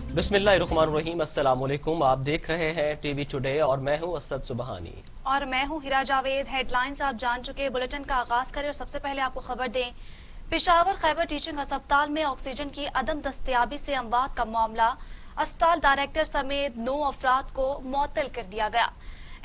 बिस्मिल्लाहिर्रहमानिर्रहीम। अस्सलाम वालेकुम। आप देख रहे हैं टीवी टुडे और मैं हूं असद सुबहानी और मैं हूं हिरा जावेद। हेडलाइंस आप जान चुके। बुलेटिन का आगाज करें और सबसे पहले आपको खबर दें, पेशावर खैबर टीचिंग अस्पताल में ऑक्सीजन की अदम दस्तयाबी से अमवात का मामला, अस्पताल डायरेक्टर समेत 9 अफराद को मुअत्तल कर दिया गया।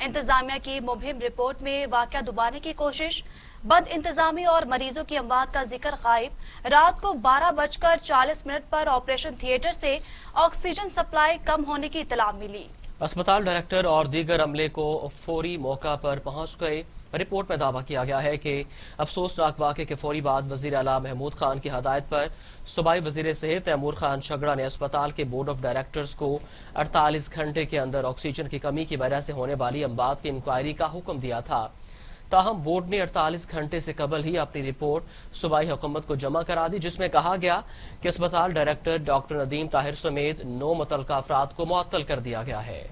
इंतजामिया की मुबहिम रिपोर्ट में वाक़या दुबाने की कोशिश, बद इंतजामी और मरीजों की अमवात का जिक्र गायब। रात को 12:40 पर ऑपरेशन थिएटर से ऑक्सीजन सप्लाई कम होने की इतला मिली। अस्पताल डायरेक्टर और दीगर अमले को फौरी मौका पर पहुंच गए। रिपोर्ट में दावा किया गया है कि अफसोसनाक वाक़े के फौरी बाद वज़ीर आला महमूद खान की हदायत पर सूबाई वज़ीर सेहत तैमूर खान शगड़ा ने अस्पताल के बोर्ड ऑफ डायरेक्टर्स को 48 घंटे के अंदर ऑक्सीजन की कमी की वजह से होने वाली अमवात की इंक्वायरी का हुक्म दिया था। ताहम बोर्ड ने 48 घंटे से कबल ही अपनी रिपोर्ट सूबाई हुकूमत को जमा करा दी, जिसमें कहा गया कि अस्पताल डायरेक्टर डॉक्टर नदीम ताहिर समेत 9 मुतल्लका अफराद को मुअत्तल कर दिया गया है।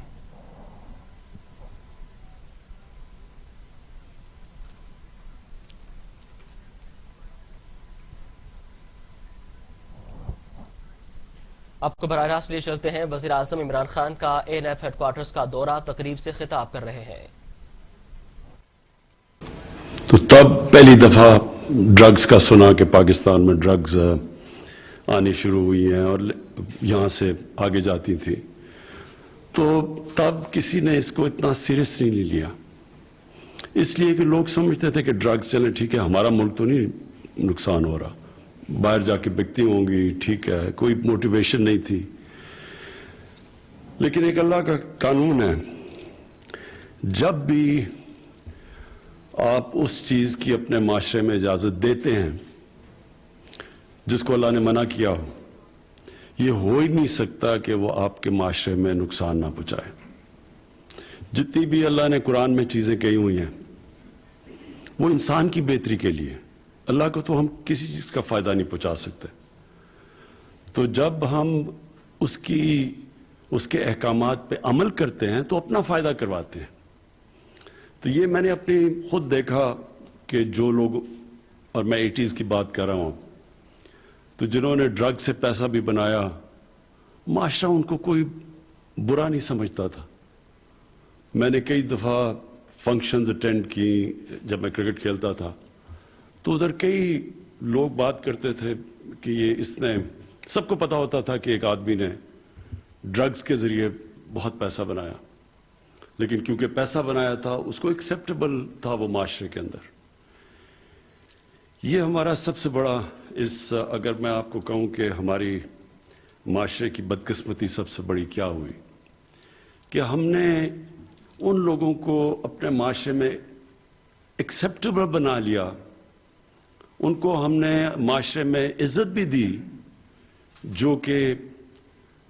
आपको बराह रास्त लिए चलते हैं। वज़ीर आज़म इमरान खान का ANF हेडक्वार्टर्स का दौरा, तकरीब से खिताब कर रहे हैं। तो तब पहली दफ़ा ड्रग्स का सुना कि पाकिस्तान में ड्रग्स आनी शुरू हुई हैं और यहाँ से आगे जाती थी, तो तब किसी ने इसको इतना सीरियसली नहीं लिया, इसलिए कि लोग समझते थे कि ड्रग्स चलें, ठीक है, हमारा मुल्क तो नहीं नुकसान हो रहा, बाहर जाके बिकती होंगी, ठीक है, कोई मोटिवेशन नहीं थी। लेकिन एक अल्लाह का कानून है, जब भी आप उस चीज़ की अपने माशरे में इजाज़त देते हैं जिसको अल्लाह ने मना किया हो, ये हो ही नहीं सकता कि वो आपके माशरे में नुकसान ना पहुँचाए। जितनी भी अल्लाह ने कुरान में चीज़ें कही हुई हैं वो इंसान की बेहतरी के लिए। अल्लाह को तो हम किसी चीज़ का फ़ायदा नहीं पहुँचा सकते, तो जब हम उसके अहकामात पे अमल करते हैं तो अपना फ़ायदा करवाते हैं। तो ये मैंने अपनी खुद देखा कि जो लोग, और मैं 80s की बात कर रहा हूँ, तो जिन्होंने ड्रग से पैसा भी बनाया, माशरा उनको कोई बुरा नहीं समझता था। मैंने कई दफ़ा फंक्शंस अटेंड की जब मैं क्रिकेट खेलता था, तो उधर कई लोग बात करते थे कि ये इसने, सबको पता होता था कि एक आदमी ने ड्रग्स के ज़रिए बहुत पैसा बनाया, लेकिन क्योंकि पैसा बनाया था उसको एक्सेप्टेबल था वो माशरे के अंदर। ये हमारा सबसे बड़ा, अगर मैं आपको कहूँ कि हमारी माशरे की बदकिस्मती सबसे बड़ी क्या हुई कि हमने उन लोगों को अपने माशरे में एक्सेप्टेबल बना लिया, उनको हमने माशरे में इज्जत भी दी जो कि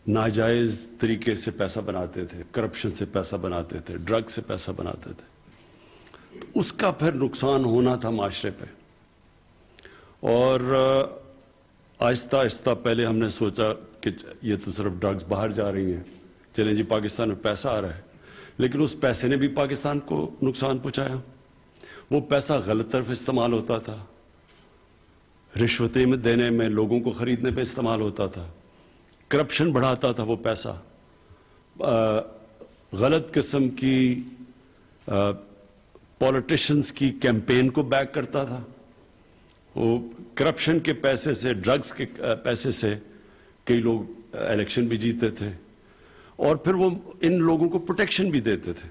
नाजायज़ तरीके से पैसा बनाते थे, करप्शन से पैसा बनाते थे, ड्रग से पैसा बनाते थे, तो उसका फिर नुकसान होना था माशरे पे। और आहिस्ता आहिस्ता पहले हमने सोचा कि ये तो सिर्फ ड्रग्स बाहर जा रही हैं, चलें जी पाकिस्तान में पैसा आ रहा है, लेकिन उस पैसे ने भी पाकिस्तान को नुकसान पहुंचाया। वो पैसा गलत तरफ इस्तेमाल होता था, रिश्वतें में देने में, लोगों को ख़रीदने पे इस्तेमाल होता था, करप्शन बढ़ाता था वो पैसा, गलत किस्म की पॉलिटिशियंस की कैंपेन को बैक करता था। वो करप्शन के पैसे से, ड्रग्स के पैसे से कई लोग इलेक्शन भी जीते थे और फिर वो इन लोगों को प्रोटेक्शन भी देते थे।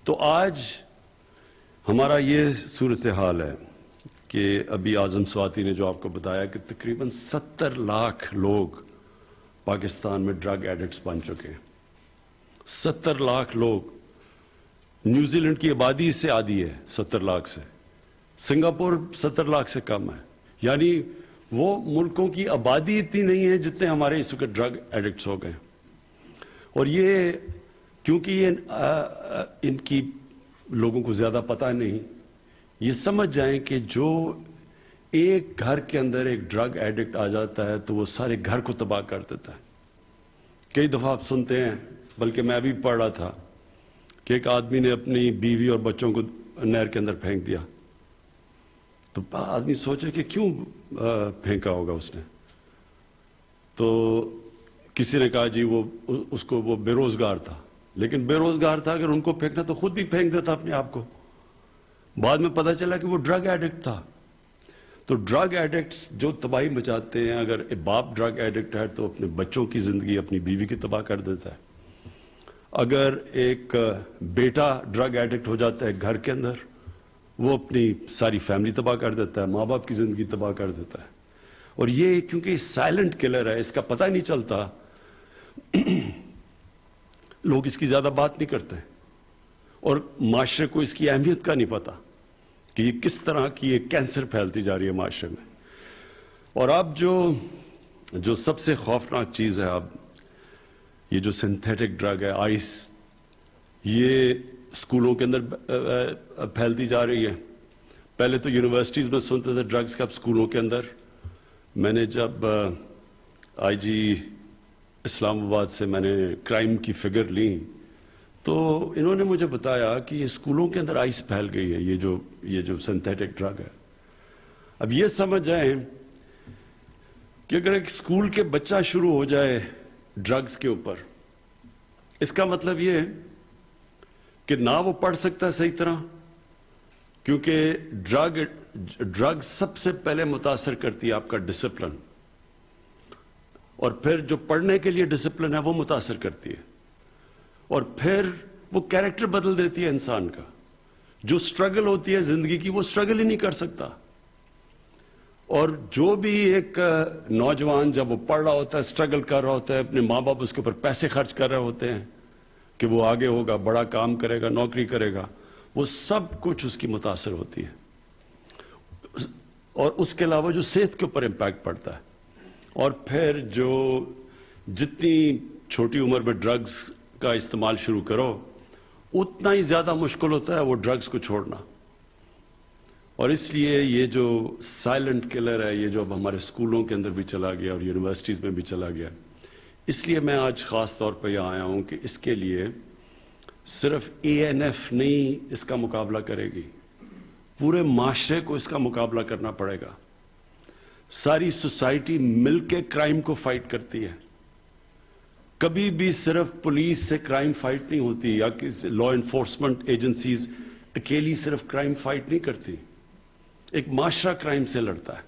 तो आज हमारा ये सूरत हाल है कि अभी आज़म स्वाति ने जो आपको बताया कि तकरीबन 70 लाख लोग पाकिस्तान में ड्रग एडिक्ट्स बन चुके हैं। 70 लाख लोग, न्यूजीलैंड की आबादी से आधी है 70 लाख से, सिंगापुर 70 लाख से कम है, यानी वो मुल्कों की आबादी इतनी नहीं है जितने हमारे इस वक्त ड्रग एडिक्ट्स हो गए। और ये क्योंकि ये इनकी लोगों को ज़्यादा पता नहीं, ये समझ जाएं कि जो एक घर के अंदर एक ड्रग एडिक्ट आ जाता है तो वो सारे घर को तबाह कर देता है। कई दफ़ा आप सुनते हैं, बल्कि मैं भी पढ़ रहा था कि एक आदमी ने अपनी बीवी और बच्चों को नहर के अंदर फेंक दिया, तो आदमी सोचे कि क्यों फेंका होगा उसने, तो کسی نے کہا جی اس کو وہ بے روزگار تھا، لیکن بے روزگار تھا اگر ان کو پھینکنا تو خود بھی پھینک دیتا اپنے آپ کو. بعد میں پتہ چلا کہ وہ ڈرگ ایڈکٹ تھا. تو ڈرگ ایڈکٹس جو تباہی مچاتے ہیں، اگر باپ ڈرگ ایڈکٹ ہے تو اپنے بچوں کی زندگی، اپنی بیوی کی تباہ کر دیتا ہے. اگر ایک بیٹا ڈرگ ایڈکٹ ہو جاتا ہے گھر کے اندر، وہ اپنی ساری فیملی تباہ کر دیتا ہے، ماں باپ کی زندگی تباہ کر دیتا ہے. اور یہ کیونکہ سائلنٹ کلر ہے، اس کا پتہ نہیں چلتا، لوگ اس کی زیادہ بات نہیں کرتے اور معاشرے کو اس کی اہمیت کا نہیں پتا کہ یہ کس طرح کی ایک کینسر پھیلتی جا رہی ہے معاشرے میں. اور اب جو سب سے خوفناک چیز ہے، اب یہ جو سنتھیٹک ڈرگ ہے، آئس، یہ اسکولوں کے اندر پھیلتی جا رہی ہے. پہلے تو یونیورسٹیز میں سنتے تھے ڈرگز کا، اب اسکولوں کے اندر. میں نے جب آئی جی اسلام آباد سے میں نے کرائم کی فگر لی تو انہوں نے مجھے بتایا کہ یہ اسکولوں کے اندر آئس پھیل گئی ہے، یہ جو سنتھیٹک ڈرگ ہے. اب یہ سمجھ جائیں کہ اگر ایک اسکول کے بچہ شروع ہو جائے ڈرگز کے اوپر، اس کا مطلب یہ ہے کہ نہ وہ پڑھ سکتا ہے صحیح طرح، کیونکہ ڈرگ سب سے پہلے متاثر کرتی ہے آپ کا ڈسپلن، اور پھر جو پڑھنے کے لیے ڈسپلن ہے وہ متاثر کرتی ہے، اور پھر وہ کیریکٹر بدل دیتی ہے انسان کا. جو سٹرگل ہوتی ہے زندگی کی، وہ سٹرگل ہی نہیں کر سکتا. اور جو بھی ایک نوجوان جب وہ پڑھ رہا ہوتا ہے، سٹرگل کر رہا ہوتا ہے، اپنے ماں باپ اس کے اوپر پیسے خرچ کر رہے ہوتے ہیں کہ وہ آگے ہوگا، بڑا کام کرے گا، نوکری کرے گا، وہ سب کچھ اس کی متاثر ہوتی ہے. اور اس کے علاوہ جو صحت کے اوپر امپیکٹ پڑتا ہے. اور پھر جو جتنی چھوٹی عمر میں ڈرگز کا استعمال شروع کرو، اتنا ہی زیادہ مشکل ہوتا ہے وہ ڈرگز کو چھوڑنا. اور اس لیے یہ جو سائلنٹ کلر ہے، یہ جو اب ہمارے اسکولوں کے اندر بھی چلا گیا اور یونیورسٹیز میں بھی چلا گیا، اس لیے میں آج خاص طور پہ یہاں آیا ہوں کہ اس کے لیے صرف ANF نہیں اس کا مقابلہ کرے گی، پورے معاشرے کو اس کا مقابلہ کرنا پڑے گا. ساری سوسائٹی مل کے کرائم کو فائٹ کرتی ہے. کبھی بھی صرف پولیس سے کرائم فائٹ نہیں ہوتی، یا کسی لا انفورسمنٹ ایجنسیز اکیلی صرف کرائم فائٹ نہیں کرتی. ایک معاشرہ کرائم سے لڑتا ہے.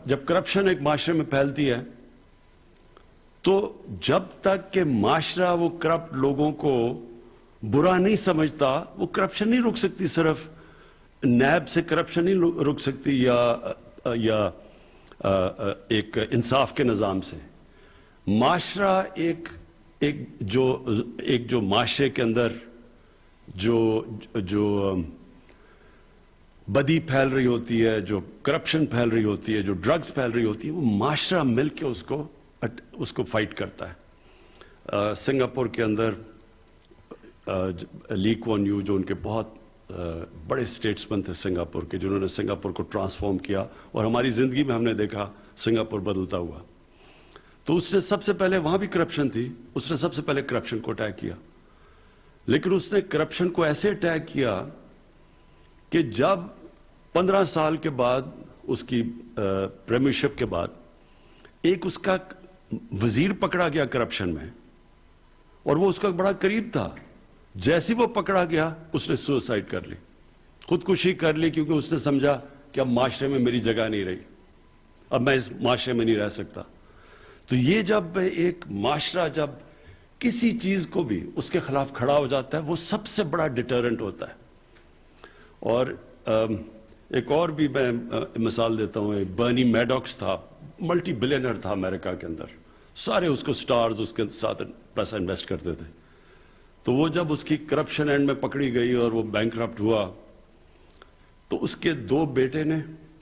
جب کرپشن ایک معاشرے میں پھیلتی ہے تو جب تک کہ معاشرہ وہ کرپٹ لوگوں کو برا نہیں سمجھتا، وہ کرپشن نہیں رک سکتی. صرف نیب سے کرپشن نہیں رک سکتی یا ایک انصاف کے نظام سے. معاشرہ ایک جو معاشرے کے اندر جو بدی پھیل رہی ہوتی ہے، جو کرپشن پھیل رہی ہوتی ہے، جو ڈرگز پھیل رہی ہوتی ہے، وہ معاشرہ مل کے اس کو فائٹ کرتا ہے. سنگاپور کے اندر لی کوان یو، جو ان کے بہت بڑے اسٹیٹسمین تھے سنگاپور کے، جنہوں نے سنگاپور کو ٹرانسفارم کیا، اور ہماری زندگی میں ہم نے دیکھا سنگاپور بدلتا ہوا. تو اس نے سب سے پہلے، وہاں بھی کرپشن تھی، اس نے سب سے پہلے کرپشن کو اٹیک کیا. لیکن اس نے کرپشن کو ایسے اٹیک کیا کہ جب 15 سال کے بعد اس کی پریمیئرشپ کے بعد ایک اس کا وزیر پکڑا گیا کرپشن میں، اور وہ اس کا بڑا قریب تھا، جیسے وہ پکڑا گیا اس نے سوسائڈ کر لی، خودکشی کر لی، کیونکہ اس نے سمجھا کہ اب معاشرے میں میری جگہ نہیں رہی، اب میں اس معاشرے میں نہیں رہ سکتا. تو یہ جب ایک معاشرہ جب کسی چیز کو بھی اس کے خلاف کھڑا ہو جاتا ہے، وہ سب سے بڑا ڈیٹرنٹ ہوتا ہے. اور ایک اور بھی میں مثال دیتا ہوں. ایک برنی میڈوکس تھا، ملٹی بلینر تھا امریکہ کے اندر، سارے اس کو سٹارز اس کے ساتھ پیسہ انویسٹ کرتے تھے. تو وہ جب اس کی کرپشن اینڈ میں پکڑی گئی اور وہ بینکرپٹ ہوا، تو اس کے 2 بیٹے نے،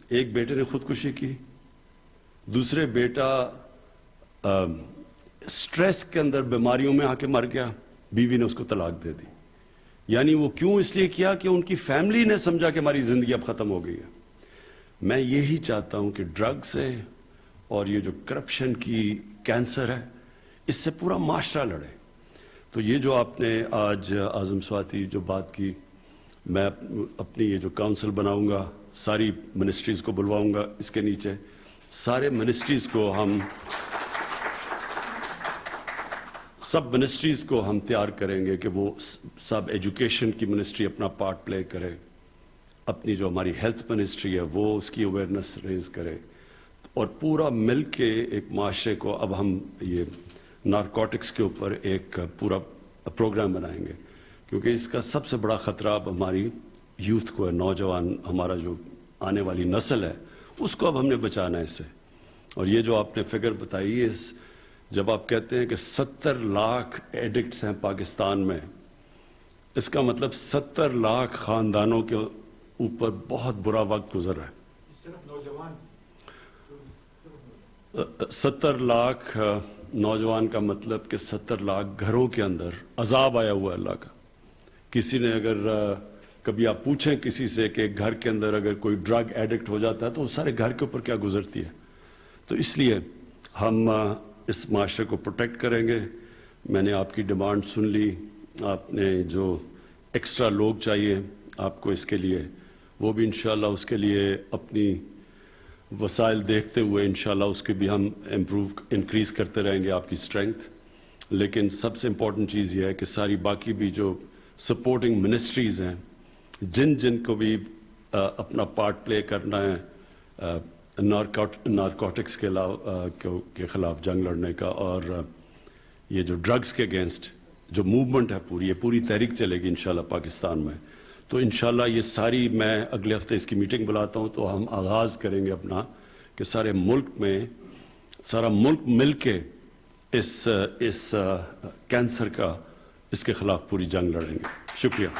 ایک بیٹے نے خودکشی کی، دوسرے بیٹا سٹریس کے اندر بیماریوں میں آ کے مر گیا، بیوی نے اس کو طلاق دے دی. یعنی وہ کیوں؟ اس لیے کیا کہ ان کی فیملی نے سمجھا کہ ہماری زندگی اب ختم ہو گئی ہے. میں یہی چاہتا ہوں کہ ڈرگ سے اور یہ جو کرپشن کی کینسر ہے، اس سے پورا معاشرہ لڑے. تو یہ جو آپ نے آج اعظم سواتی جو بات کی، میں اپنی یہ جو کاؤنسل بناؤں گا، ساری منسٹریز کو بلواؤں گا، اس کے نیچے سارے منسٹریز کو ہم सब मिनिस्ट्रीज को हम तैयार करेंगे कि वो सब एजुकेशन की मिनिस्ट्री अपना पार्ट प्ले करे, अपनी जो हमारी हेल्थ मिनिस्ट्री है वो उसकी अवेयरनेस रेज करे, और पूरा मिल के एक माशरे को अब हम ये नारकोटिक्स के ऊपर एक पूरा प्रोग्राम बनाएंगे, क्योंकि इसका सबसे बड़ा ख़तरा अब हमारी यूथ को है, नौजवान हमारा जो आने वाली नस्ल है उसको अब हमने बचाना है इससे। और ये जो आपने फिगर बताई है, जब आप कहते हैं कि 70 लाख एडिक्ट्स हैं पाकिस्तान में, इसका मतलब 70 लाख ख़ानदानों के ऊपर बहुत बुरा वक्त गुजर रहा है। 70 लाख नौजवान का मतलब कि 70 लाख घरों के अंदर अजाब आया हुआ है अल्लाह का। किसी ने अगर कभी आप पूछें किसी से कि घर के अंदर अगर कोई ड्रग एडिक्ट हो जाता है तो सारे घर के ऊपर क्या गुजरती है। तो इसलिए हम इस माशरे को प्रोटेक्ट करेंगे। मैंने आपकी डिमांड सुन ली, आपने जो एक्स्ट्रा लोग चाहिए आपको इसके लिए, वो भी इंशाल्लाह उसके लिए अपनी वसाइल देखते हुए इंशाल्लाह उसके भी हम इंक्रीज़ करते रहेंगे आपकी स्ट्रेंथ। लेकिन सबसे इम्पॉर्टेंट चीज़ ये है कि सारी बाकी भी जो सपोर्टिंग मिनिस्ट्रीज़ हैं, जिन को भी अपना पार्ट प्ले करना है नारकोटिक्स के खिलाफ जंग लड़ने का, और ये जो ड्रग्स के अगेंस्ट जो मूवमेंट है पूरी, ये पूरी तहरीक चलेगी इंशाल्लाह पाकिस्तान में। तो इंशाल्लाह ये सारी, मैं अगले हफ्ते इसकी मीटिंग बुलाता हूँ, तो हम आगाज़ करेंगे अपना कि सारे मुल्क में सारा मुल्क मिल के इस कैंसर का, इसके खिलाफ पूरी जंग लड़ेंगे। शुक्रिया।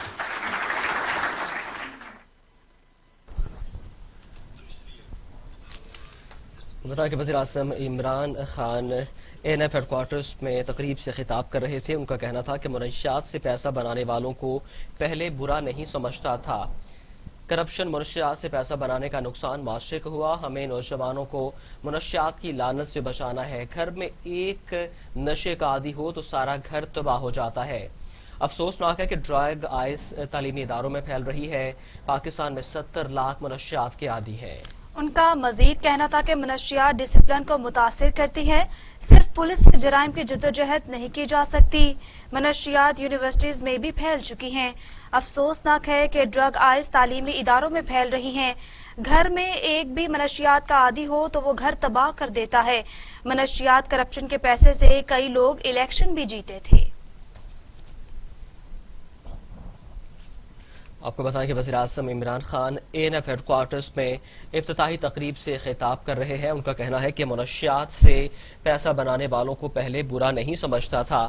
बता कि वज़ीर-ए-आज़म इमरान खान ANF हेडक्वार्टर्स में तकरीब से खिताब कर रहे थे। उनका कहना था कि मुनशियात से पैसा बनाने वालों को पहले बुरा नहीं समझता था। करप्शन, मुनशियात से पैसा बनाने का नुकसान माशरे को हुआ। हमें नौजवानों को मुनशियात की लानत से बचाना है। घर में एक नशे का आदी हो तो सारा घर तबाह हो जाता है। अफसोसनाक है कि ड्रग आइस तालीमी इदारों में फैल रही है। पाकिस्तान में 70 लाख मुनशियात के आदी हैं। उनका मजीद कहना था कि मनशियात डिसिप्लिन को मुतासिर करती है। सिर्फ पुलिस से जराइम की जद्दोजहद नहीं की जा सकती। मनशियात यूनिवर्सिटीज में भी फैल चुकी हैं। अफसोसनाक है कि ड्रग आइस तालीमी इदारों में फैल रही हैं। घर में एक भी मनशियात का आदी हो तो वो घर तबाह कर देता है। मनशियात करप्शन के पैसे से कई लोग इलेक्शन भी जीते थे। आपको बताएं कि वज़ीर-ए-आज़म इमरान खान ANF हेडक्वार्टर्स में इफ्तिताही तकरीब से खिताब कर रहे हैं। उनका कहना है कि मुनशियात से पैसा बनाने वालों को पहले बुरा नहीं समझता था।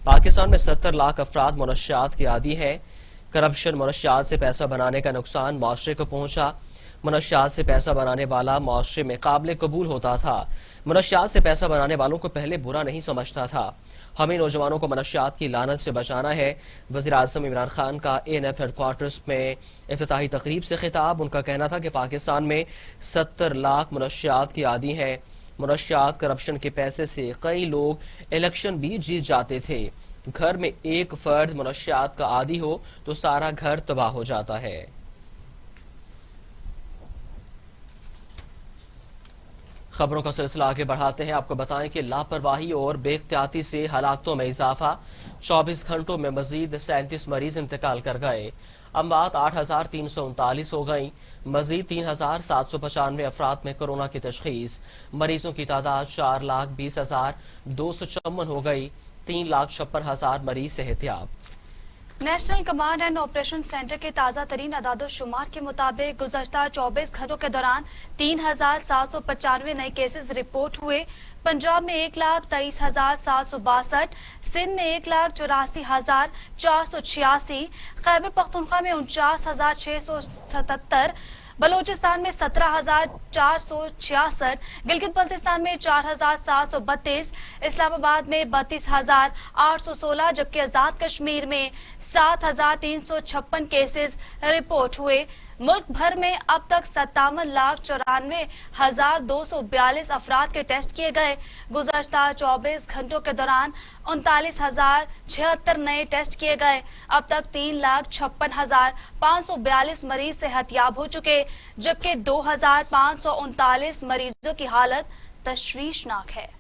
पाकिस्तान में 70 लाख अफराद मुनशियात के आदी हैं। करप्शन, मुनशियात से पैसा बनाने का नुकसान माशरे को पहुंचा। मुनशियात से पैसा बनाने वाला माशरे में काबिल कबूल होता था। मुनशियात से पैसा बनाने वालों को पहले बुरा नहीं समझता था। हमें नौजवानों को मनशियात की लानत से बचाना है। वज़ीर-ए-आज़म इमरान खान का ANF हेडक्वार्टर्स में इफ्तिताही तकरीब से खिताब। उनका कहना था कि पाकिस्तान में 70 लाख मनशियात की आदी हैं। मनशियात, करप्शन के पैसे से कई लोग इलेक्शन भी जीत जाते थे। घर में एक फर्द मनशियात का आदी हो तो सारा घर तबाह हो जाता है। खबरों का सिलसिला आगे बढ़ाते हैं। आपको बताएं कि लापरवाही और बेख्तियाती से हलाकतों में इजाफा। 24 घंटों में मजीद 37 मरीज इंतकाल कर गए। अमवात 8,339 हो गई। मजीद 3,795 अफराद में कोरोना की तशखीस। मरीजों की तादाद 4,20,254 हो गई। 3,56,000 मरीज सेहतियाब। National command and operation centre के ताज़ा तरीन अदाद-ओ-शुमार के मुताबिक गुज़श्ता 24 घंटों के दौरान 3,795 नए केसेस रिपोर्ट हुए। पंजाब में 1,23,762, सिंध में 1,84,486, खैबर पख्तूनख्वा में 49,677, बलूचिस्तान में 17,466, गिलगित बल्तिस्तान में 4,732, इस्लामाबाद में 32,816, जबकि आजाद कश्मीर में 7,356 केसेस रिपोर्ट हुए। मुल्क भर में अब तक 57,94,242 अफराद के टेस्ट किए गए। गुज़श्ता 24 घंटों के दौरान 39,076 नए टेस्ट किए गए। अब तक 3,56,542 मरीज सेहतयाब हो चुके, जबकि 2,539 मरीजों की हालत तशवीशनाक है।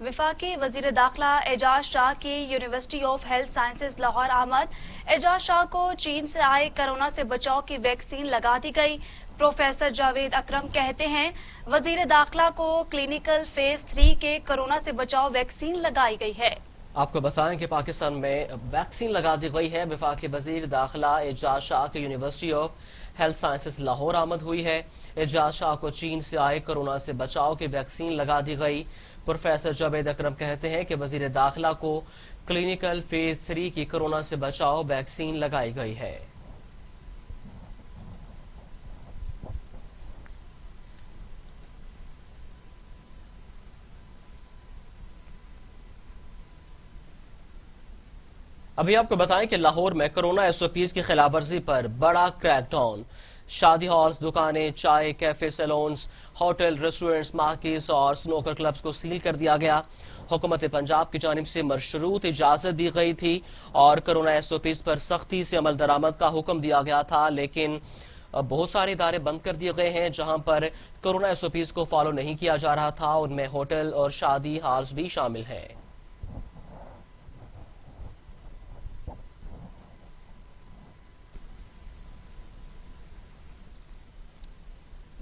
وفاقی وزیر داخلہ اعجاز شاہ کی university of health sciences Lahore آمد۔ اعجاز شاہ کو چین سے آئے کرونا سے بچاؤ کی ویکسین لگا دی گئی۔ پروفیسر جاوید اکرم کہتے ہیں وزیر داخلہ کو کلینکل فیز 3 کے کرونا سے بچاؤ ویکسین لگائی گئی ہے۔ آپ کو بتائیں کہ پاکستان میں ویکسین لگا دی گئی ہے۔ وفاقی وزیر داخلہ اعجاز شاہ کی university of health sciences Lahore آمد ہوئی ہے۔ اعجاز شاہ کو چین سے آئے کرونا سے بچاؤ کی ویکسین لگا دی گئی۔ پروفیسر جاوید اکرم کہتے ہیں کہ وزیر داخلہ کو کلینکل فیز 3 کی کرونا سے بچاؤ ویکسین لگائی گئی ہے۔ ابھی آپ کو بتائیں کہ لاہور میں کرونا SOPs کی خلاف ورزی پر بڑا کریک ڈاؤن۔ شادی ہالز، دکانیں، چائے، کیفے، سیلونز، ہوٹل، ریسٹورنٹس، مارکیٹس اور سنوکر کلبز کو سیل کر دیا گیا۔ حکومت پنجاب کی جانب سے مشروط اجازت دی گئی تھی اور کرونا SOPs پر سختی سے عمل درآمد کا حکم دیا گیا تھا، لیکن بہت سارے ادارے بند کر دیے گئے ہیں جہاں پر کرونا SOPs کو فالو نہیں کیا جا رہا تھا۔ ان میں ہوٹل اور شادی ہالز بھی شامل ہیں۔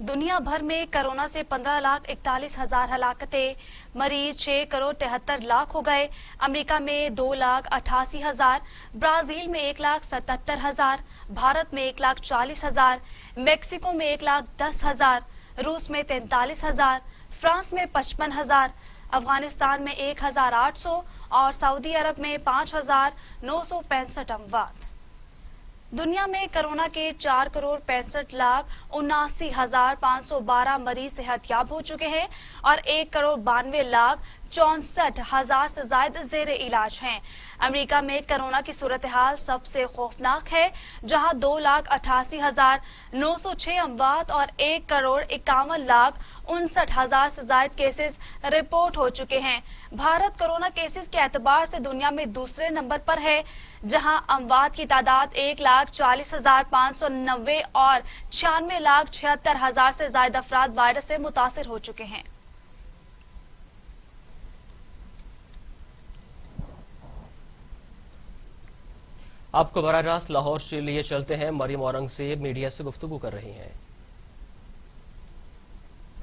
دنیا بھر میں کرونا سے 15,41,000 ہلاکتیں، مریض 6,73,00,000 ہو گئے۔ امریکہ میں 2,88,000، برازیل میں 1,77,000، بھارت میں 1,40,000، میکسیکو میں 1,10,000، روس میں 43,000، فرانس میں 55,000، افغانستان میں 1,800 اور سعودی عرب میں 5,965 اموات۔ دنیا میں کرونا کے 4,65,79,512 مریض صحت یاب ہو چکے ہیں اور 1,92,64,000 سے زائد زیر علاج ہیں۔ امریکہ میں کرونا کی صورتحال سب سے خوفناک ہے، جہاں 2,88,906 اموات اور 1,51,59,000 سے زائد کیسز رپورٹ ہو چکے ہیں۔ بھارت کرونا کیسز کے اعتبار سے دنیا میں دوسرے نمبر پر ہے، جہاں اموات کی تعداد 1,40,590 اور 96,76,000 سے زائد افراد وائرس سے متاثر ہو چکے ہیں۔ آپ کو براہ راست لاہور سے لیے چلتے ہیں۔ مریم اورنگزیب میڈیا سے گفتگو کر رہی ہیں۔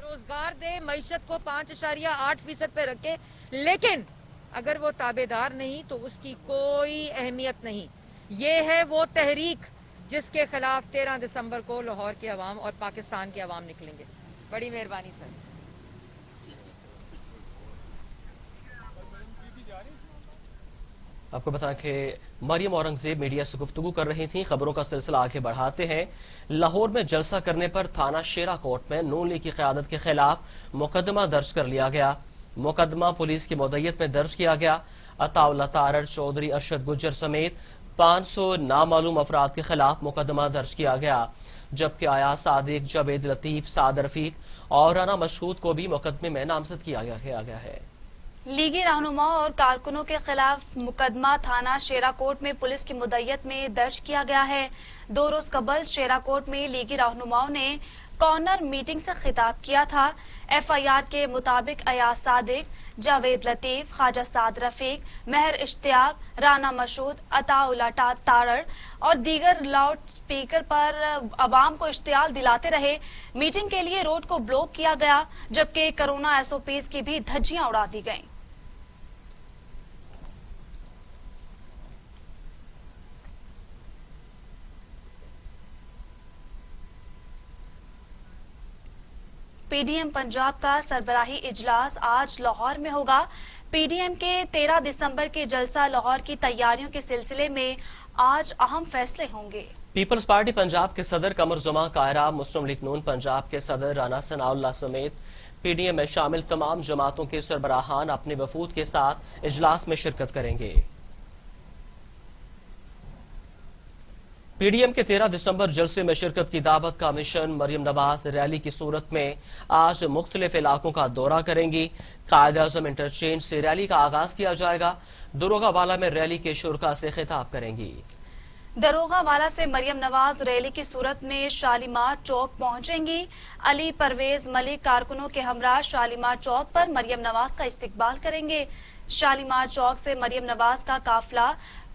روزگار دے، معیشت کو 5.8% پہ رکھے، لیکن اگر وہ تابع دار نہیں تو اس کی کوئی اہمیت نہیں۔ یہ ہے وہ تحریک جس کے خلاف 13 دسمبر کو لاہور کے عوام اور پاکستان کے عوام نکلیں گے۔ بڑی مہربانی سر۔ آپ کو بتائیں کہ مریم اورنگزیب میڈیا سے گفتگو کر رہی تھیں۔ خبروں کا سلسلہ آگے بڑھاتے ہیں۔ لاہور میں جلسہ کرنے پر تھانہ شیرا کوٹ میں نون لیگ کی قیادت کے خلاف مقدمہ درج کر لیا گیا۔ مقدمہ پولیس کی مدیت میں درج کیا گیا۔ عطا اللہ تارڑ، چودھری ارشد گجر سمیت 500 نامعلوم افراد کے خلاف مقدمہ درج کیا گیا، جبکہ آیا صادق، جاوید لطیف، سعد رفیق اور رانا مشہود کو بھی مقدمے میں نامزد کیا گیا ہے۔ لیگی رہنما اور کارکنوں کے خلاف مقدمہ تھانہ شیرا کوٹ میں پولیس کی مدیت میں درج کیا گیا ہے۔ 2 روز قبل شیرا کوٹ میں لیگی رہنماؤں نے کارنر میٹنگ سے خطاب کیا تھا۔ FIR کے مطابق ایاز صادق، جاوید لطیف، خواجہ سعد رفیق، مہر اشتیاق، رانا مشہود، عطا اللہ تارڑ اور دیگر لاؤڈ سپیکر پر عوام کو اشتعال دلاتے رہے۔ میٹنگ کے لیے روڈ کو بلاک کیا گیا، جبکہ کرونا SOPs کی بھی دھجیاں اڑا دی گئیں۔ PDM پنجاب کا سربراہی اجلاس آج لاہور میں ہوگا۔ PDM کے 13 دسمبر کے جلسہ لاہور کی تیاریوں کے سلسلے میں آج اہم فیصلے ہوں گے۔ پیپلز پارٹی پنجاب کے صدر قمر زمان قاہرہ، مسلم لیگ نون پنجاب کے صدر رانا ثناء اللہ سمیت PDM میں شامل تمام جماعتوں کے سربراہان اپنے وفود کے ساتھ اجلاس میں شرکت کریں گے۔ PDM کے 13 دسمبر جلسے میں شرکت کی دعوت کا مشن مریم نواز ریلی کی صورت میں آج مختلف علاقوں کا دورہ کریں گی۔ قائد اعظم انٹرچینج سے ریلی کا آغاز کیا جائے گا۔ دروگہ والا میں ریلی کے شرکاء سے خطاب کریں گی۔ दरोगा वाला से मरियम नवाज रैली की सूरत में शालीमार चौक पहुंचेंगी। अली परवेज मलिक कारकुनों के हमरा शालीमार चौक पर मरियम नवाज का इस्तकबाल करेंगे। शालीमार चौक से मरियम नवाज का काफिला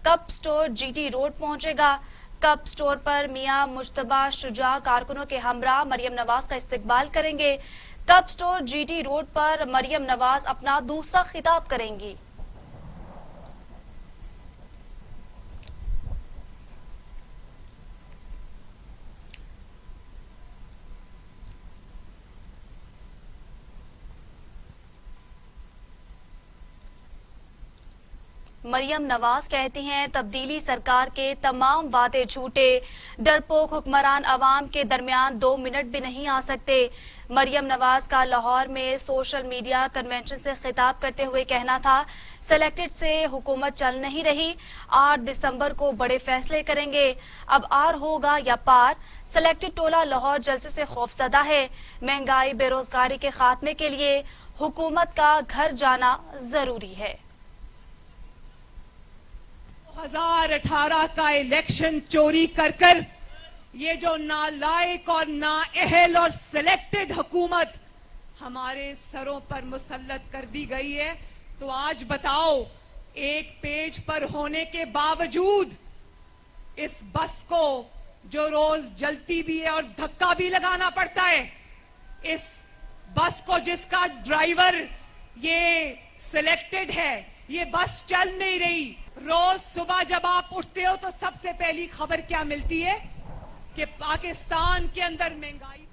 कप स्टोर जीटी रोड पहुंचेगा। कप स्टोर पर मियां मुश्तबा शुजा कारकुनों के हमरा मरियम नवाज का इस्तकबाल करेंगे। कप स्टोर जीटी रोड पर मरियम नवाज अपना दूसरा खिताब करेंगी। मरियम नवाज कहती हैं तब्दीली सरकार के तमाम वादे झूठे, डरपोक हुक्मरान अवाम के दरमियान 2 मिनट भी नहीं आ सकते। मरियम नवाज का लाहौर में सोशल मीडिया कन्वेंशन से खिताब करते हुए कहना था, सेलेक्टेड से हुकूमत चल नहीं रही, 8 दिसंबर को बड़े फैसले करेंगे, अब आर होगा या पार। सेलेक्टेड टोला लाहौर जलसे से खौफजदा है। महंगाई बेरोजगारी के खात्मे के लिए हुकूमत का घर जाना जरूरी है। 2018 का इलेक्शन चोरी कर कर ये जो नालायक और नाअहल और सिलेक्टेड हुकूमत हमारे सरों पर मुसल्लत कर दी गई है, तो आज बताओ, एक पेज पर होने के बावजूद इस बस को जो रोज जलती भी है और धक्का भी लगाना पड़ता है, इस बस को जिसका ड्राइवर ये सिलेक्टेड है, ये बस चल नहीं रही। रोज सुबह जब आप उठते हो तो सबसे पहली खबर क्या मिलती है कि पाकिस्तान के अंदर महंगाई।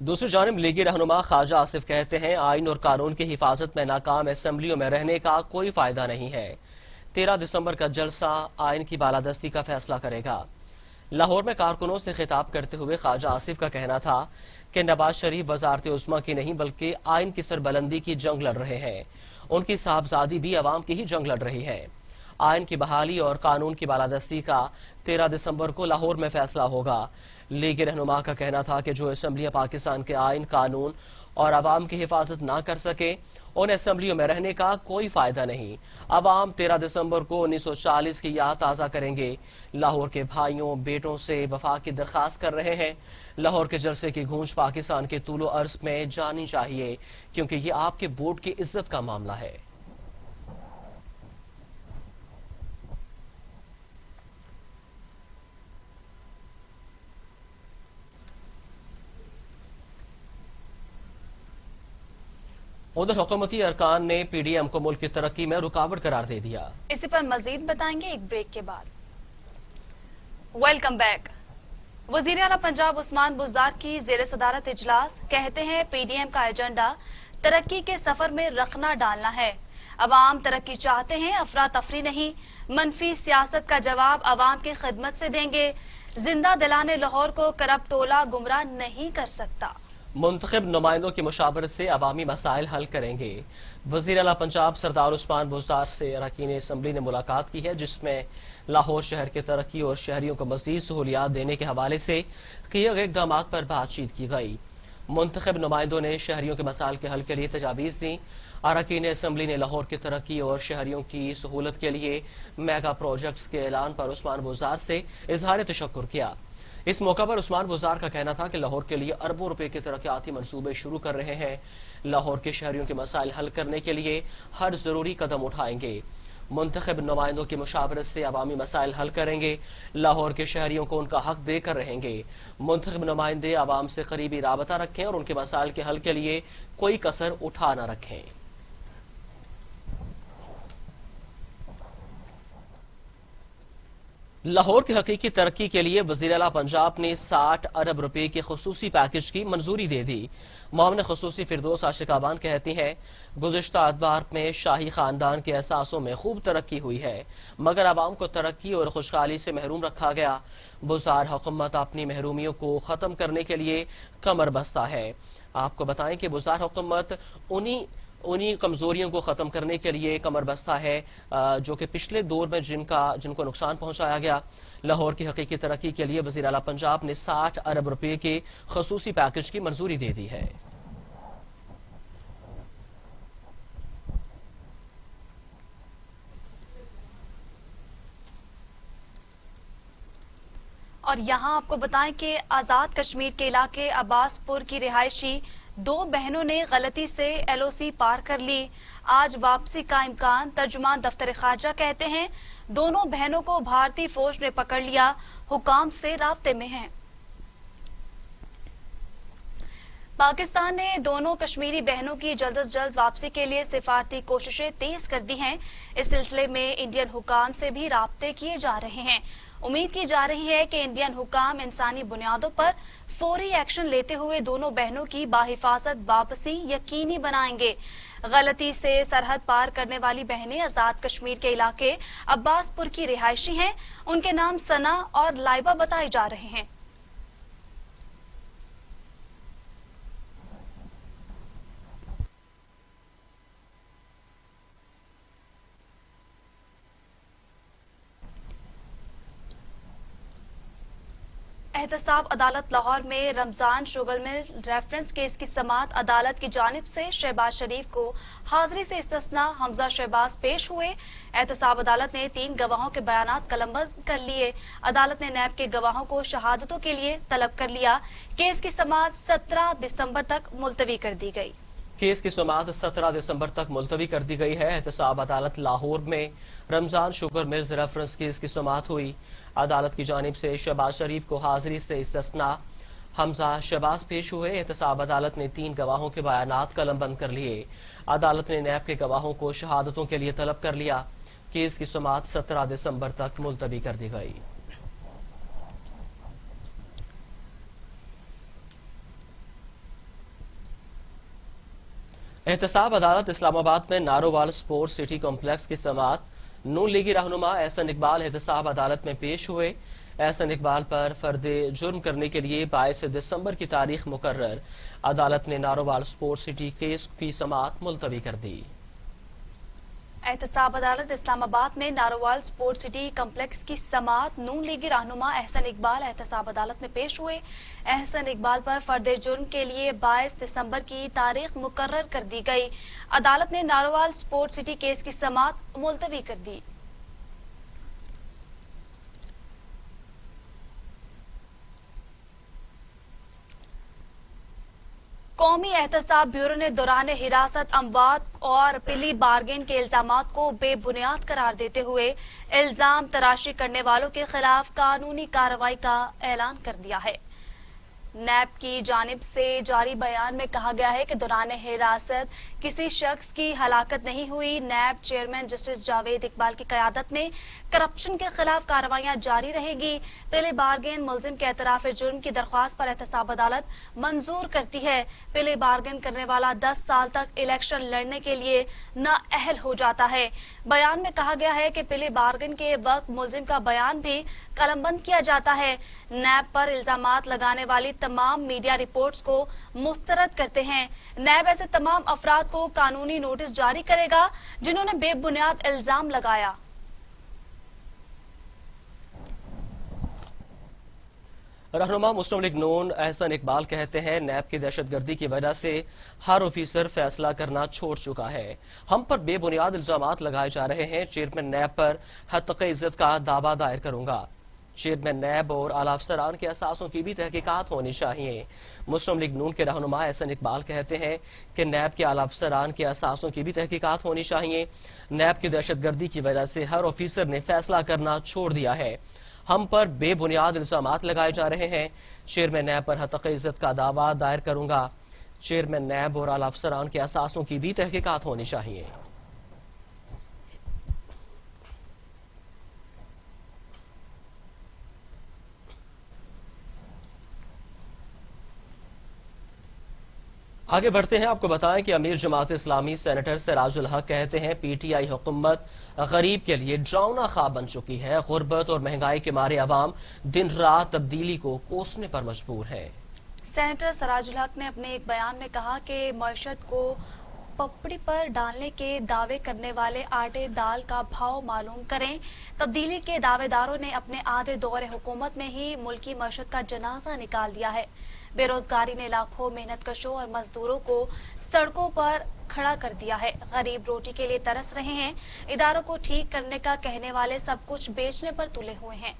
दूसरी जानिब लीगी रहनुमा ख्वाजा आसिफ कहते हैं आइन और कानून की हिफाजत में नाकाम असेंबलियों में रहने का कोई फायदा नहीं है। 13 दिसंबर का जलसा आइन की बालादस्ती का फैसला करेगा। लाहौर में कारकुनों से खिताब करते हुए ख्वाजा आसिफ का कहना था कि नवाज शरीफ वजारत उस्मा की नहीं बल्कि आइन की सरबलंदी की जंग लड़ रहे हैं। उनकी साहबजादी भी अवाम की ही जंग लड़ रही है। आइन की बहाली और कानून की बालादस्ती का 13 दिसंबर को लाहौर में फैसला होगा। लीग रहनुमा का कहना था कि जो असेंबलियां पाकिस्तान के आइन, कानून और अवाम की हिफाजत ना कर सके, उन असेंबलियों में रहने का कोई फायदा नहीं। अवाम 13 दिसंबर को 1940 की याद ताज़ा करेंगे। लाहौर के भाइयों बेटों से वफा की दरखास्त कर रहे हैं। लाहौर के जलसे की गूंज पाकिस्तान के तूलो अर्ज में जानी चाहिए, क्योंकि ये आपके वोट की इज्जत का मामला है। उधर हुकूमती अरकान ने पीडीएम को मुल्क की तरक्की में रुकावट करार दे दिया। इसी पर मजीद बताएंगे एक ब्रेक के बाद। Welcome back. वजीर आला पंजाब उस्मान बुज़दार की ज़ेरे सदारत इजलास कहते हैं पीडीएम का एजेंडा तरक्की के सफर में रखना डालना है। अवाम तरक्की चाहते हैं, अफरा तफरी नहीं। मनफी सियासत का जवाब अवाम की खिदमत से देंगे। जिंदा दिलाने लाहौर को करप्ट टोला गुमराह नहीं कर सकता। मुंतखब नुमाइंदों की मुशावरत से अवामी मसाइल हल करेंगे। वज़ीर आला पंजाब सरदार उस्मान बुज़दार से अरकान असम्बली ने मुलाकात की है, जिसमें लाहौर शहर की तरक्की और शहरियों को मज़ीद सहूलियात देने के हवाले से किए गए इक़दामात पर बातचीत की गई। मुंतखब नुमाइंदों ने शहरियों के मसाइल के हल के लिए तजावीज़ दी। अरकान असम्बली ने लाहौर की तरक्की और शहरियों की सहूलत के लिए मेगा प्रोजेक्ट्स के ऐलान पर उस्मान बुज़दार से इजहार तशक्कुर किया। इस मौका पर उस्मान बुज़दार का कहना था कि लाहौर के लिए अरबों रुपए के तरक्याती मंसूबे शुरू कर रहे हैं। लाहौर के शहरियों के मसाइल हल करने के लिए हर जरूरी कदम उठाएंगे। मुंतखब नुमाइंदों की मुशावरत से अवामी मसाइल हल करेंगे। लाहौर के शहरियों को उनका हक देकर रहेंगे। मुंतखब नुमाइंदे अवाम से करीबी राबता रखें और उनके मसाइल के हल के लिए कोई कसर उठा न रखें। लाहौर की हकीकी तरक्की के लिए वज़ीर आला पंजाब ने 60 अरब रुपए के खुसूसी पैकेज की मंजूरी दे दी। मामले खुसूसी फिरदौस आशिकाबान कहती हैं, गुज़िश्ता अदवार में शाही खानदान के एहसासों में खूब तरक्की हुई है, मगर आवाम को तरक्की और खुशहाली से महरूम रखा गया। बुज़दार हुकूमत अपनी महरूमियों को ख़त्म करने के लिए कमर बस्ता है। आपको बताएं कि बुज़दार हुकूमत उन्हीं कमजोरियों को खत्म करने के लिए कमर बस्ता है जो कि पिछले दौर में जिनको नुकसान पहुंचाया गया। लाहौर की हकीकी तरक्की के लिए वज़ीर आला पंजाब ने 60 अरब रुपए के खसूसी पैकेज की मंजूरी दे दी है। और यहाँ आपको बताएं कि आजाद कश्मीर के इलाके अब्बासपुर की रिहायशी 2 बहनों ने गलती से LOC पार कर ली। आज वापसी का इम्कान, तर्जुमान दफ्तर खारजा कहते हैं। दोनों बहनों को भारतीय फौज ने पकड़ लिया, हुकाम से राब्ते में हैं। पाकिस्तान ने दोनों कश्मीरी बहनों की जल्द से जल्द वापसी के लिए सिफारती कोशिशें तेज कर दी हैं। इस सिलसिले में इंडियन हुकाम से भी राब्ते किए जा रहे हैं। उम्मीद की जा रही है कि इंडियन हुकाम इंसानी बुनियादों पर फौरी एक्शन लेते हुए दोनों बहनों की बाहिफाजत वापसी यकीनी बनाएंगे। गलती से सरहद पार करने वाली बहनें आजाद कश्मीर के इलाके अब्बासपुर की रिहायशी हैं। उनके नाम सना और लाइबा बताए जा रहे हैं। एहतसाब अदालत लाहौर में Ramzan sugar mill reference case की समाअत अदालत की जानिब से शहबाज शरीफ को हाजिरी से इस्तिस्ना हमजा शहबाज पेश हुए। एहतसाब अदालत ने 3 गवाहों के बयानात कलमबंद कर लिए। अदालत ने नैब के गवाहों को शहादतों के लिए तलब कर लिया। केस की समाअत 17 दिसंबर तक मुलतवी कर दी गई। केस की समाअत 17 दिसंबर तक मुलतवी कर दी गई है। एहतसाब अदालत लाहौर में Ramzan sugar mills reference case की समाअत हुई। अदालत की जानिब से शहबाज शरीफ को हाजिरी से इस्तिस्ना हमजा शहबाज पेश हुए। एहतसाब अदालत ने 3 गवाहों के बयानात कलमबंद कर लिए। अदालत ने नैब के गवाहों को शहादतों के लिए तलब कर लिया। केस की समाअत 17 दिसंबर तक मुलतवी कर दी गई। एहतसाब अदालत इस्लामाबाद में नारोवाल स्पोर्ट्स सिटी कॉम्प्लेक्स की समाअत नून लीगी रहनुमा एहसन इकबाल एहतसाब अदालत में पेश हुए। एहसन इकबाल पर फर्दे जुर्म करने के लिए 22 दिसंबर की तारीख मुकर्रर अदालत ने नारोवाल स्पोर्ट्स सिटी केस की समाअत मुलतवी कर दी। एहतसाब अदालत इस्लामाबाद में नारोवाल स्पोर्ट सिटी कम्प्लेक्स की समाअत नून लीगी रहनुमा एहसन इकबाल एहतसाब अदालत में पेश हुए। एहसन इकबाल पर फर्दे जुर्म के लिए 22 दिसंबर की तारीख मुकर्रर कर दी गई। अदालत ने नारोवाल स्पोर्ट सिटी केस की समाअत मुलतवी कर दी। कौमी एहतसाब ब्यूरो ने दौरान हिरासत अमवात और पिली बार्गेन के इल्जामात को बेबुनियाद करार देते हुए इल्जाम तराशी करने वालों के खिलाफ कानूनी कार्रवाई का ऐलान कर दिया है। नैब की जानिब से जारी बयान में कहा गया है कि दौरान हिरासत किसी शख्स की हलाकत नहीं हुई। नैब चेयरमैन जस्टिस जावेद इकबाल की क़यादत में करप्शन के खिलाफ कार्रवाइयां जारी रहेगी। पहले बारगेन मुलजिम के एतराफ़ जुर्म की दरख्वास्त पर एहतसाब अदालत मंजूर करती है। पहले बारगेन करने वाला 10 साल तक इलेक्शन लड़ने के लिए नाअहल हो जाता है। बयान में कहा गया है कि पहले बारगेन के वक्त मुलजिम का बयान भी कलमबंद किया जाता है। नैब पर इल्जामात लगाने वाली तमाम मीडिया रिपोर्ट्स को मुस्तरद करते हैं। नैब ऐसे तमाम अफराद को कानूनी नोटिस जारी करेगा जिन्होंने बेबुनियाद इल्जाम लगाया। रहनुमा मुस्लिम लीग नून एहसन इकबाल कहते हैं, नैब की दहशतगर्दी की वजह से हर ऑफिसर फैसला करना छोड़ चुका है। हम पर बेबुनियाद इल्जामात लगाए जा रहे हैं। चेयरमैन नैब पर हत्क़े इज्जत का दावा दायर करूंगा। चेयरमैन नैब और आला अफसरान के असासों की भी तहकीकात होनी चाहिए। मुस्लिम लीग नून के रहनुमा एहसन इकबाल कहते हैं कि नैब के आला अफसरान के असासों की भी तहकीकात होनी चाहिए। नैब की दहशतगर्दी की वजह से हर ऑफिसर ने फैसला करना छोड़ दिया है। हम पर बेबुनियाद इल्जामात लगाए जा रहे हैं। चेयरमैन नैब पर हत्क़े इज्जत का दावा दायर करूंगा। चेयरमैन नैब और आला अफसरान के असासों की भी तहकीकात होनी चाहिए। आगे बढ़ते हैं, आपको बताएं कि अमीर जमात इस्लामी सेनेटर सिराजुल हक कहते हैं, पीटीआई हुकूमत गरीब के लिए डरावना ख्वाब बन चुकी है। गुर्बत और महंगाई के मारे अवाम दिन रात तब्दीली को कोसने पर मजबूर है। सेनेटर सिराजुल हक ने अपने एक बयान में कहा कि मईशत को पपड़ी पर डालने के दावे करने वाले आटे दाल का भाव मालूम करें। तब्दीली के दावेदारों ने अपने आधे दौरे हुकूमत में ही मुल्की मईशत का जनाजा निकाल दिया है। बेरोजगारी ने लाखों मेहनतकशों और मजदूरों को सड़कों पर खड़ा कर दिया है। गरीब रोटी के लिए तरस रहे हैं। इदारों को ठीक करने का कहने वाले सब कुछ बेचने पर तुले हुए हैं।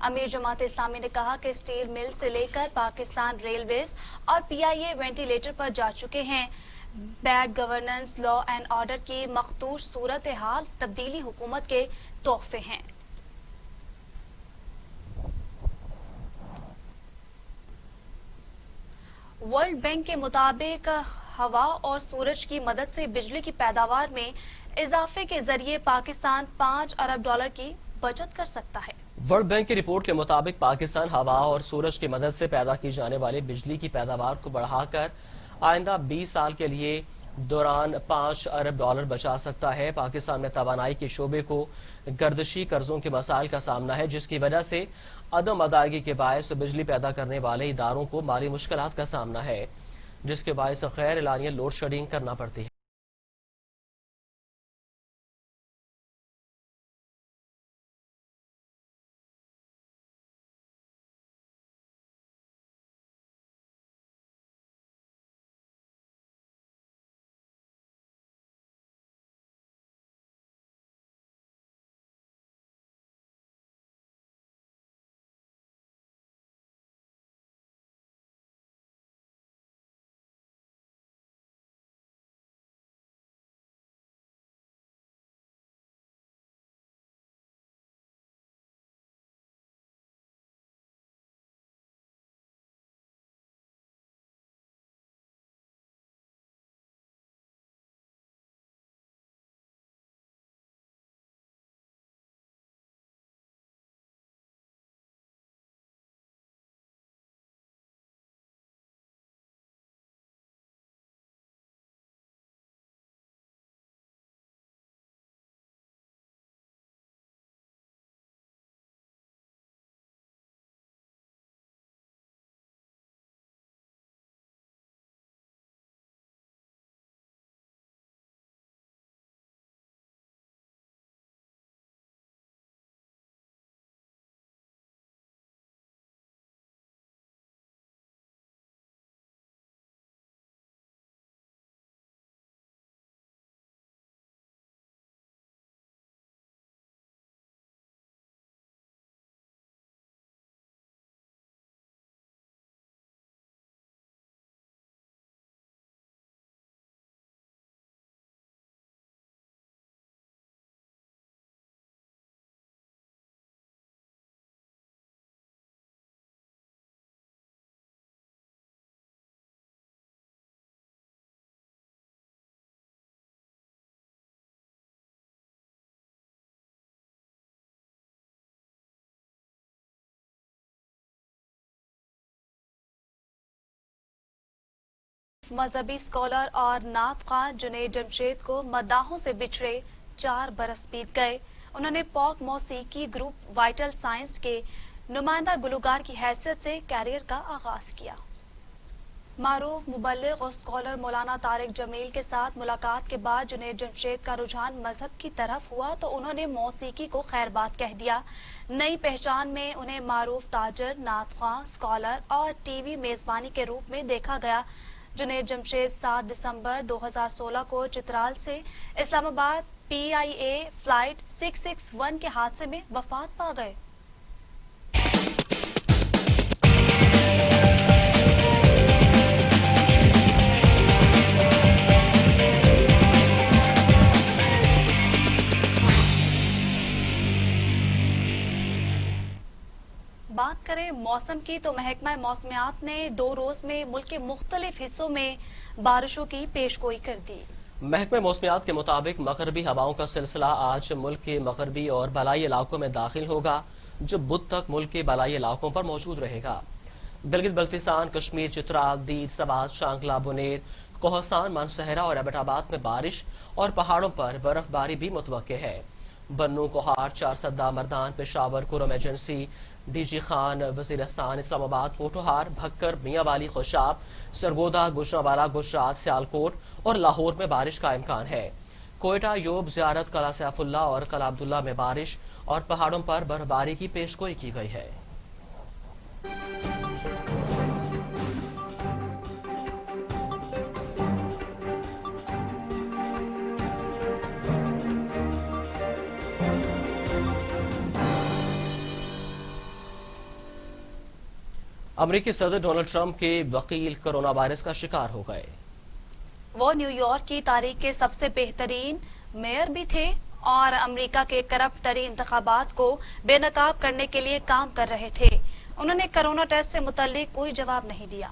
امیر جماعت اسلامی نے کہا کہ اسٹیل مل سے لے کر پاکستان ریلویز اور PIA وینٹیلیٹر پر جا چکے ہیں. Bad governance, law and order کی مخدوش صورتحال تبدیلی حکومت کے تحفے ہیں. ورلڈ بینک کے مطابق ہوا اور سورج کی مدد سے بجلی کی پیداوار میں اضافے کے ذریعے پاکستان $5 ارب کی بچت کر سکتا ہے. ورلڈ بینک کی رپورٹ کے مطابق پاکستان ہوا اور سورج کی مدد سے پیدا کی جانے والی بجلی کی پیداوار کو بڑھا کر آئندہ 20 سال کے لیے دوران $5 ارب بچا سکتا ہے. پاکستان میں توانائی کے شعبے کو گردشی قرضوں کے مسائل کا سامنا ہے، جس کی وجہ سے عدم ادائیگی کے باعث بجلی پیدا کرنے والے اداروں کو مالی مشکلات کا سامنا ہے، جس کے باعث غیر اعلانیہ لوڈ شیڈنگ کرنا پڑتی ہے. مذہبی اسکالر اور نعت خواں جنید جمشید کو مداحوں سے بچھڑے 4 برس بیت گئے. انہوں نے پاک موسیقی گروپ وائٹل سائنس کے نمائندہ گلوکار کی حیثیت سے کیریئر کا آغاز کیا. معروف مبلغ اور اسکالر مولانا طارق جمیل کے ساتھ ملاقات کے بعد جنید جمشید کا رجحان مذہب کی طرف ہوا تو انہوں نے موسیقی کو خیر بات کہہ دیا. نئی پہچان میں انہیں معروف تاجر، نعت خواں، اسکالر اور ٹی وی میزبانی کے روپ میں دیکھا گیا. جنید جمشید 7 دسمبر 2016 کو چترال سے اسلام آباد PIA فلائٹ 661 کے حادثے میں وفات پا گئے. بات کریں موسم کی تو محکمہ موسمیات نے 2 روز میں ملک کے مختلف حصوں میں بارشوں کی پیشگوئی کر دی. محکمہ موسمیات کے مطابق مغربی ہواؤں کا سلسلہ آج ملک کے مغربی اور بالائی علاقوں میں داخل ہوگا، جو بدھ تک ملک کے بالائی علاقوں پر موجود رہے گا. گلگت بلتستان، کشمیر، چترال، دید، سوات، شانگلہ، بنیر، کوہستان، مانسہرہ اور ایبٹ آباد میں بارش اور پہاڑوں پر برف باری بھی متوقع ہے. بنوں، Kohat, Charsadda, Mardan, Peshawar, Kurram agency, D G Khan, Waziristan, Islamabad, Pothohar, Bhakkar, میاں والی، خوشاب، سرگودا، گوجرانوالہ، گجرات، سیالکوٹ اور لاہور میں بارش کا امکان ہے. کوئٹہ، یوب، زیارت، قلعہ سیف اللہ اور قلعہ عبداللہ میں بارش اور پہاڑوں پر برفباری کی پیشگوئی کی گئی ہے. अमरीकी सदर डोनाल्ड ट्रंप के वकील कोरोना वायरस का शिकार हो गए। वो न्यूयॉर्क की तारीख के सबसे बेहतरीन मेयर भी थे और अमेरिका के करप्ट तरीन इंतखाबात को बेनकाब करने के लिए काम कर रहे थे। उन्होंने कोरोना टेस्ट से मुतल्लिक कोई जवाब नहीं दिया।